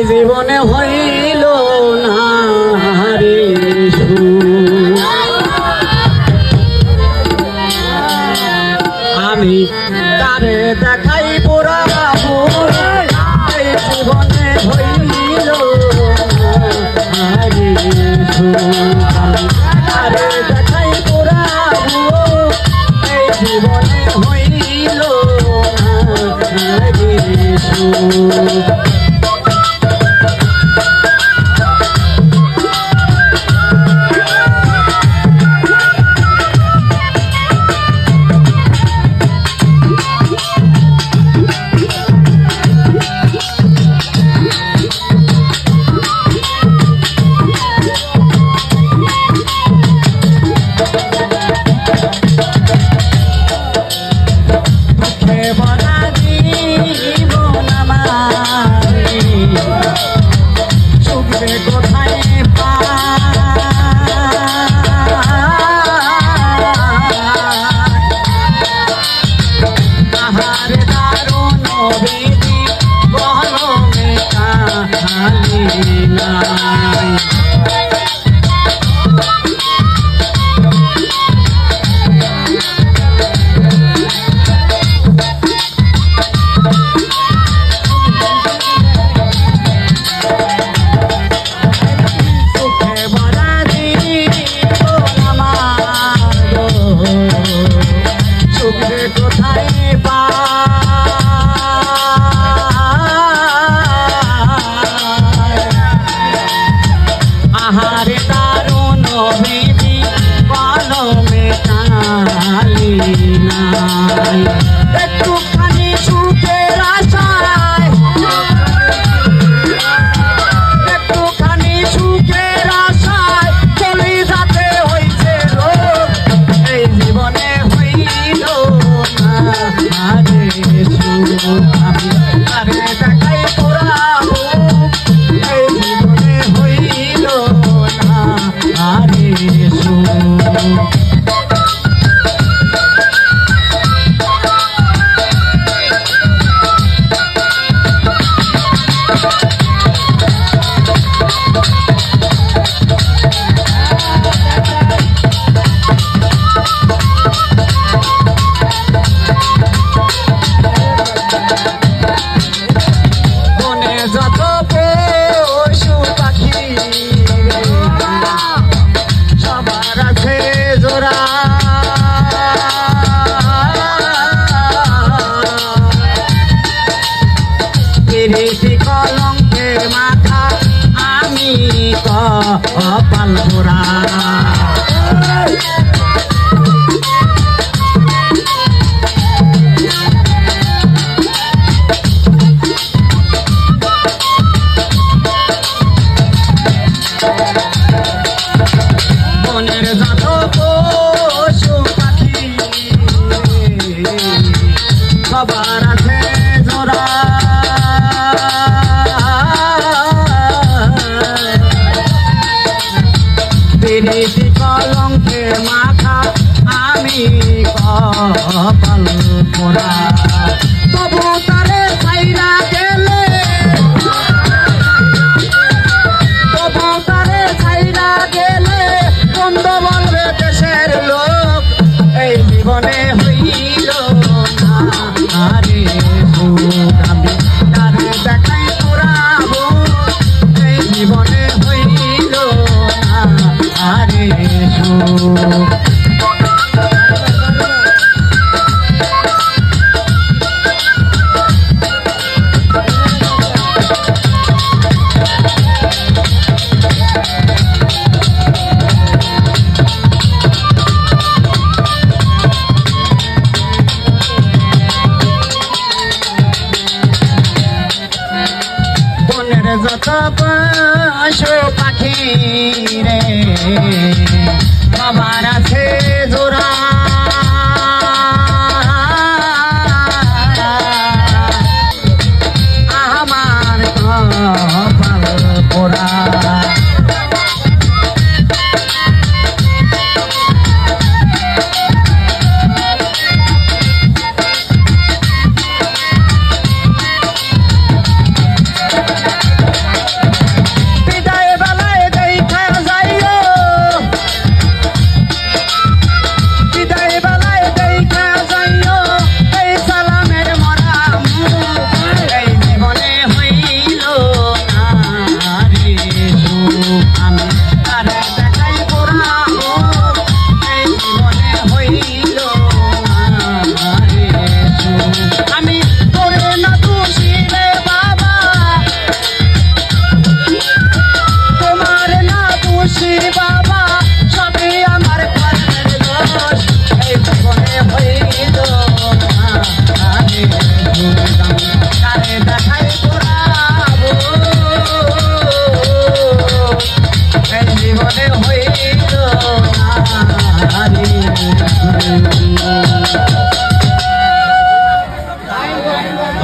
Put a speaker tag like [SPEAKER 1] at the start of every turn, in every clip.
[SPEAKER 1] জীবনে হইল না রে আমি তারে দেখাই পোড়া এই জীবনে হইল না রে তারে দেখাই পোড়া এই জীবনে হইল না রে একটুখানি সুখের আশায় চলে যাতে হইছে লোক এই জীবনে হইল না রে আমি তারে দেখাই পোড়াবো এই জীবনে হইল না রে কলঙ্কের মাথা আমি কপাল পোড়া বনের যত পশু পাখি সবার আছে জোড়া কলঙ্কের মাথা আমি কপাল পোড়া তবু তারে ছাইরা গেলে বন্ধ বলবে দেশের লোক এই জীবনে হইল না রে আমি তারে দেখাই পোড়াবো এই জীবনে হইল না রে যত পশু পাখি রে সবার আছে জোড়া আমার কপাল পোড়া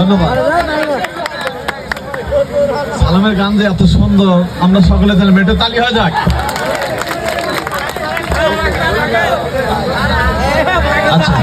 [SPEAKER 2] ধন্যবাদ। সালামের গান যে এত সুন্দর, আমরা সকলে জানি, মেটে তালি হয়ে যাক। আচ্ছা